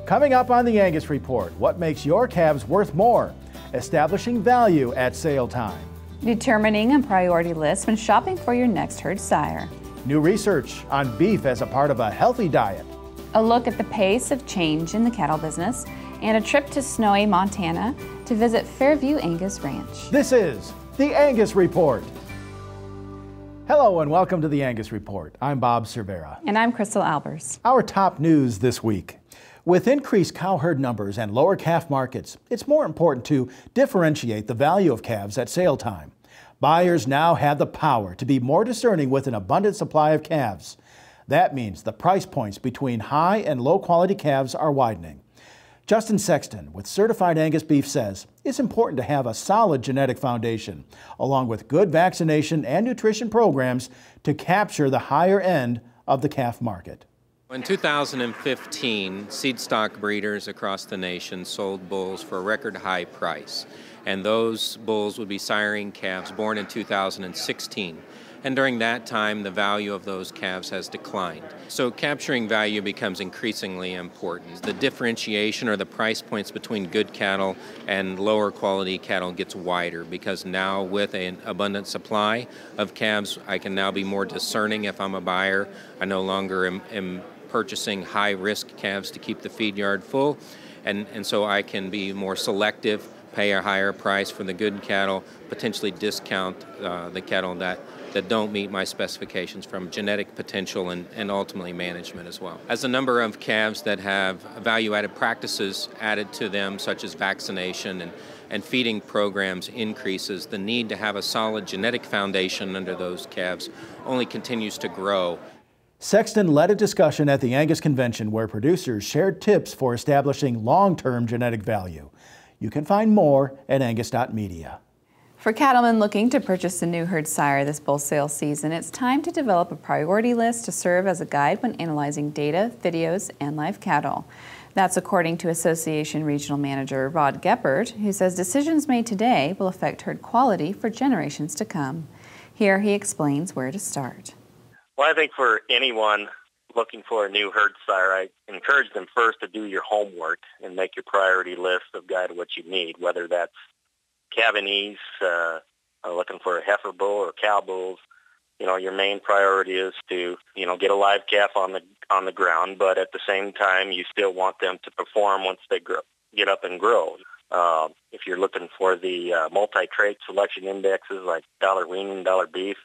Coming up on the Angus Report, what makes your calves worth more? Establishing value at sale time. Determining a priority list when shopping for your next herd sire. New research on beef as a part of a healthy diet. A look at the pace of change in the cattle business, and a trip to snowy Montana to visit Fairview Angus Ranch. This is the Angus Report. Hello and welcome to the Angus Report. I'm Bob Cervera. And I'm Crystal Albers. Our top news this week. With increased cow herd numbers and lower calf markets, it's more important to differentiate the value of calves at sale time. Buyers now have the power to be more discerning with an abundant supply of calves. That means the price points between high and low quality calves are widening. Justin Sexton with Certified Angus Beef says it's important to have a solid genetic foundation, along with good vaccination and nutrition programs to capture the higher end of the calf market. In 2015, seed stock breeders across the nation sold bulls for a record high price, and those bulls would be siring calves born in 2016. And during that time, the value of those calves has declined. So capturing value becomes increasingly important. The differentiation or the price points between good cattle and lower quality cattle gets wider because now with an abundant supply of calves, I can now be more discerning if I'm a buyer. I no longer am purchasing high-risk calves to keep the feed yard full, and so I can be more selective, pay a higher price for the good cattle, potentially discount the cattle that don't meet my specifications from genetic potential and ultimately management as well. As the number of calves that have value-added practices added to them, such as vaccination and feeding programs increases, the need to have a solid genetic foundation under those calves only continues to grow. Sexton led a discussion at the Angus Convention where producers shared tips for establishing long-term genetic value. You can find more at angus.media. For cattlemen looking to purchase a new herd sire this bull sale season, it's time to develop a priority list to serve as a guide when analyzing data, videos, and live cattle. That's according to Association Regional Manager Rod Geppert, who says decisions made today will affect herd quality for generations to come. Here he explains where to start. Well, I think for anyone looking for a new herd sire, I encourage them first to do your homework and make your priority list of guide what you need, whether that's Cavanese, looking for a heifer bull or cow bulls. Your main priority is to, get a live calf on the ground, but at the same time, you still want them to perform once they get up and grow. If you're looking for the multi-trait selection indexes like dollar weaning, dollar beef,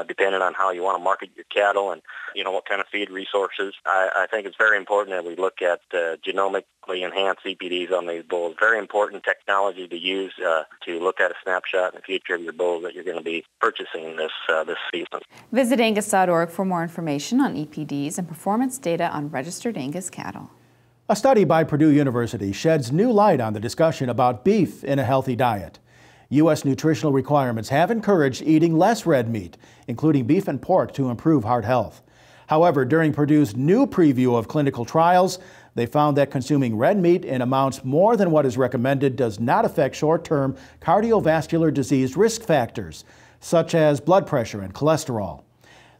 depending on how you want to market your cattle and, what kind of feed resources. I think it's very important that we look at genomically enhanced EPDs on these bulls. Very important technology to use to look at a snapshot in the future of your bulls that you're going to be purchasing this season. Visit Angus.org for more information on EPDs and performance data on registered Angus cattle. A study by Purdue University sheds new light on the discussion about beef in a healthy diet. U.S. nutritional requirements have encouraged eating less red meat, including beef and pork, to improve heart health. However, during Purdue's new preview of clinical trials, they found that consuming red meat in amounts more than what is recommended does not affect short-term cardiovascular disease risk factors, such as blood pressure and cholesterol.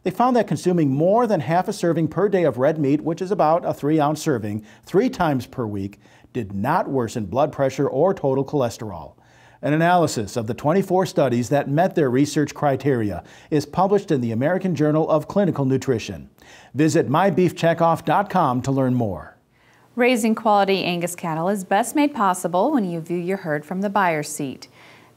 They found that consuming more than half a serving per day of red meat, which is about a 3-ounce serving, 3 times per week, did not worsen blood pressure or total cholesterol. An analysis of the 24 studies that met their research criteria is published in the American Journal of Clinical Nutrition. Visit mybeefcheckoff.com to learn more. Raising quality Angus cattle is best made possible when you view your herd from the buyer's seat.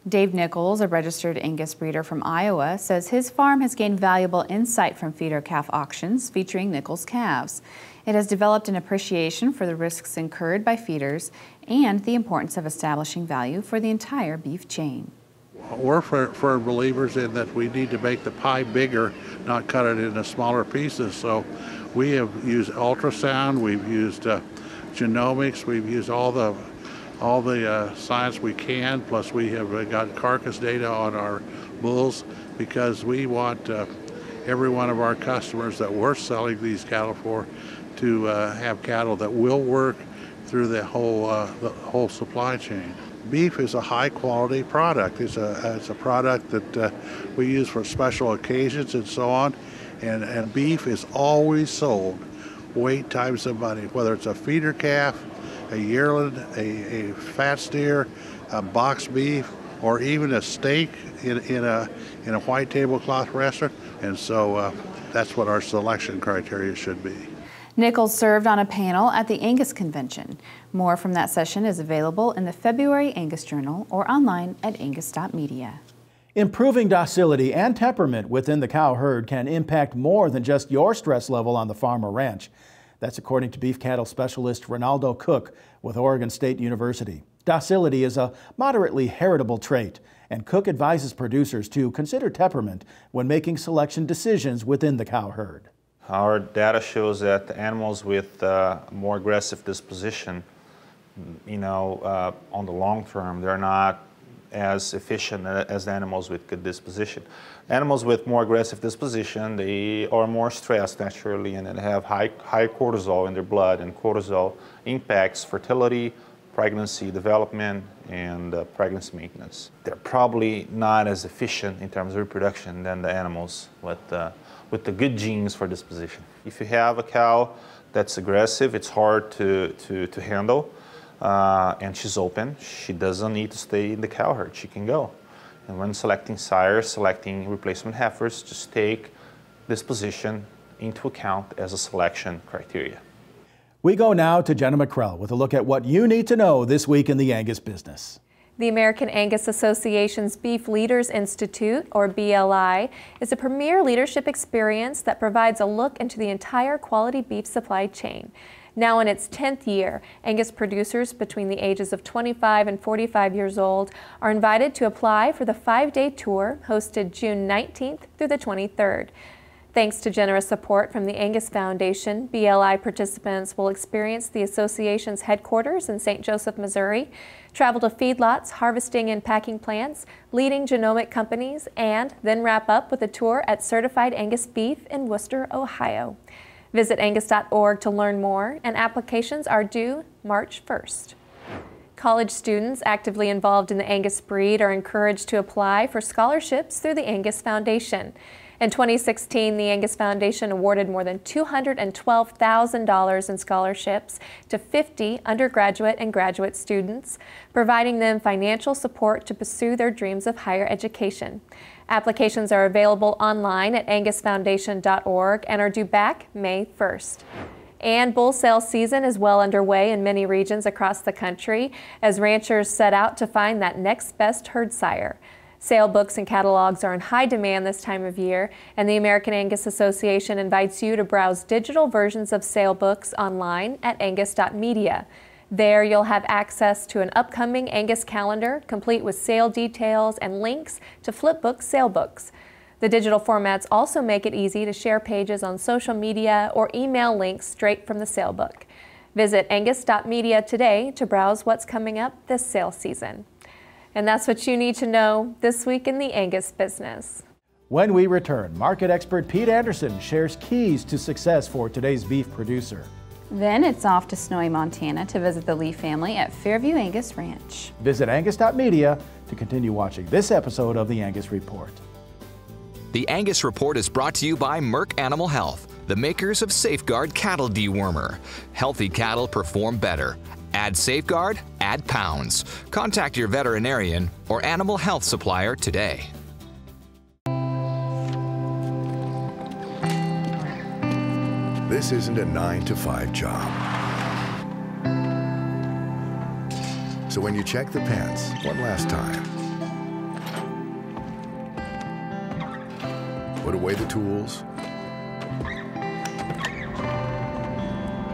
Dave Nichols, a registered Angus breeder from Iowa, says his farm has gained valuable insight from feeder calf auctions featuring Nichols calves. It has developed an appreciation for the risks incurred by feeders and the importance of establishing value for the entire beef chain. We're firm believers in that we need to make the pie bigger, not cut it into smaller pieces. So we have used ultrasound, we've used genomics, we've used all the science we can, plus we have got carcass data on our bulls because we want every one of our customers that we're selling these cattle for to have cattle that will work through the whole supply chain. Beef is a high quality product. It's a product that we use for special occasions and so on, and beef is always sold weight times the money, whether it's a feeder calf, a yearling, a fat steer, a box beef, or even a steak in a white tablecloth restaurant. And so that's what our selection criteria should be. Nichols served on a panel at the Angus Convention. More from that session is available in the February Angus Journal or online at angus.media. Improving docility and temperament within the cow herd can impact more than just your stress level on the farm or ranch. That's according to beef cattle specialist Ronaldo Cook with Oregon State University. Docility is a moderately heritable trait, and Cook advises producers to consider temperament when making selection decisions within the cow herd. Our data shows that animals with more aggressive disposition, on the long term, they're not as efficient as the animals with good disposition. Animals with more aggressive disposition, they are more stressed naturally, and they have high cortisol in their blood, and cortisol impacts fertility, pregnancy development, and pregnancy maintenance. They're probably not as efficient in terms of reproduction than the animals with the good genes for disposition. If you have a cow that's aggressive, it's hard to handle, and she's open. She doesn't need to stay in the cow herd. She can go. And when selecting sires, selecting replacement heifers, just take disposition into account as a selection criteria. We go now to Jenna McCrell with a look at what you need to know this week in the Angus business. The American Angus Association's Beef Leaders Institute, or BLI, is a premier leadership experience that provides a look into the entire quality beef supply chain. Now in its 10th year, Angus producers between the ages of 25 and 45 years old are invited to apply for the 5-day tour hosted June 19th through the 23rd. Thanks to generous support from the Angus Foundation, BLI participants will experience the association's headquarters in St. Joseph, Missouri, travel to feedlots, harvesting and packing plants, leading genomic companies, and then wrap up with a tour at Certified Angus Beef in Worcester, Ohio. Visit angus.org to learn more, and applications are due March 1st. College students actively involved in the Angus breed are encouraged to apply for scholarships through the Angus Foundation. In 2016, the Angus Foundation awarded more than $212,000 in scholarships to 50 undergraduate and graduate students, providing them financial support to pursue their dreams of higher education. Applications are available online at angusfoundation.org and are due back May 1st. And bull sale season is well underway in many regions across the country as ranchers set out to find that next best herd sire. Sale books and catalogs are in high demand this time of year, and the American Angus Association invites you to browse digital versions of sale books online at angus.media. There you'll have access to an upcoming Angus calendar, complete with sale details and links to flipbook sale books. The digital formats also make it easy to share pages on social media or email links straight from the sale book. Visit angus.media today to browse what's coming up this sale season. And that's what you need to know this week in the Angus business. When we return, market expert Pete Anderson shares keys to success for today's beef producer. Then it's off to snowy Montana to visit the Lee family at Fairview Angus Ranch. Visit angus.media to continue watching this episode of the Angus Report. The Angus Report is brought to you by Merck Animal Health, the makers of Safeguard Cattle Dewormer. Healthy cattle perform better. Add Safeguard, add pounds. Contact your veterinarian or animal health supplier today. This isn't a 9-to-5 job. So when you check the pens one last time, put away the tools,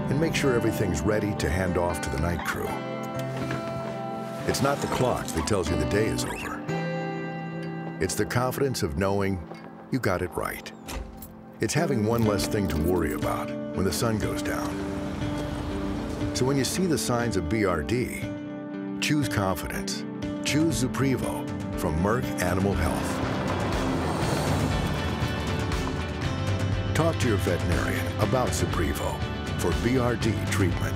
and make sure everything's ready to hand off to the night crew. It's not the clock that tells you the day is over. It's the confidence of knowing you got it right. It's having one less thing to worry about when the sun goes down. So when you see the signs of BRD, choose confidence. Choose Zuprevo from Merck Animal Health. Talk to your veterinarian about Zuprevo for BRD treatment.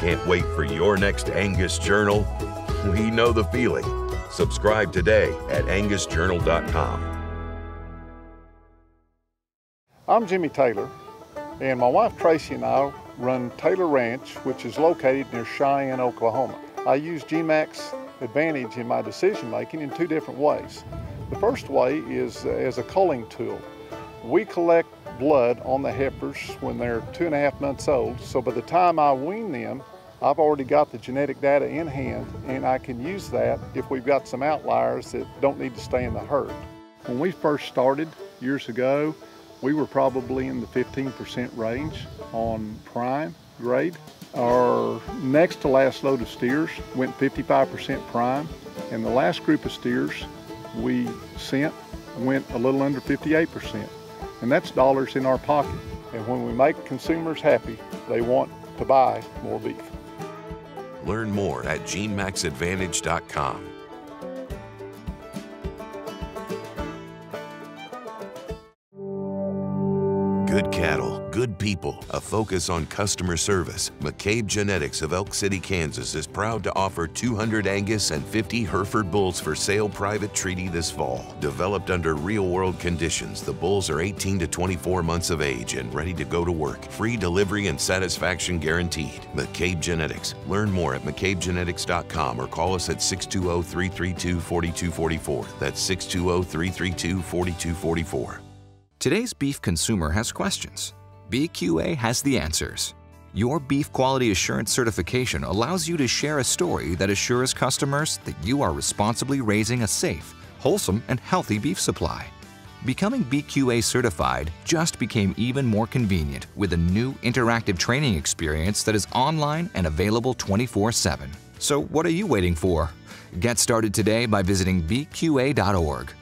Can't wait for your next Angus Journal? We know the feeling. Subscribe today at angusjournal.com. I'm Jimmy Taylor, and my wife Tracy and I run Taylor Ranch, which is located near Cheyenne, Oklahoma. I use G-Max Advantage in my decision making in two different ways. The first way is as a culling tool. We collect blood on the heifers when they're 2.5 months old, so by the time I wean them, I've already got the genetic data in hand, and I can use that if we've got some outliers that don't need to stay in the herd. When we first started years ago, we were probably in the 15% range on prime grade. Our next to last load of steers went 55% prime, and the last group of steers we sent went a little under 58%. And that's dollars in our pocket. And when we make consumers happy, they want to buy more beef. Learn more at genemaxadvantage.com. Good cattle, good people, a focus on customer service. McCabe Genetics of Elk City, Kansas is proud to offer 200 Angus and 50 Hereford bulls for sale private treaty this fall. Developed under real-world conditions, the bulls are 18 to 24 months of age and ready to go to work. Free delivery and satisfaction guaranteed. McCabe Genetics. Learn more at mccabegenetics.com or call us at 620-332-4244. That's 620-332-4244. Today's beef consumer has questions. BQA has the answers. Your Beef Quality Assurance certification allows you to share a story that assures customers that you are responsibly raising a safe, wholesome, and healthy beef supply. Becoming BQA certified just became even more convenient with a new interactive training experience that is online and available 24/7. So what are you waiting for? Get started today by visiting bqa.org.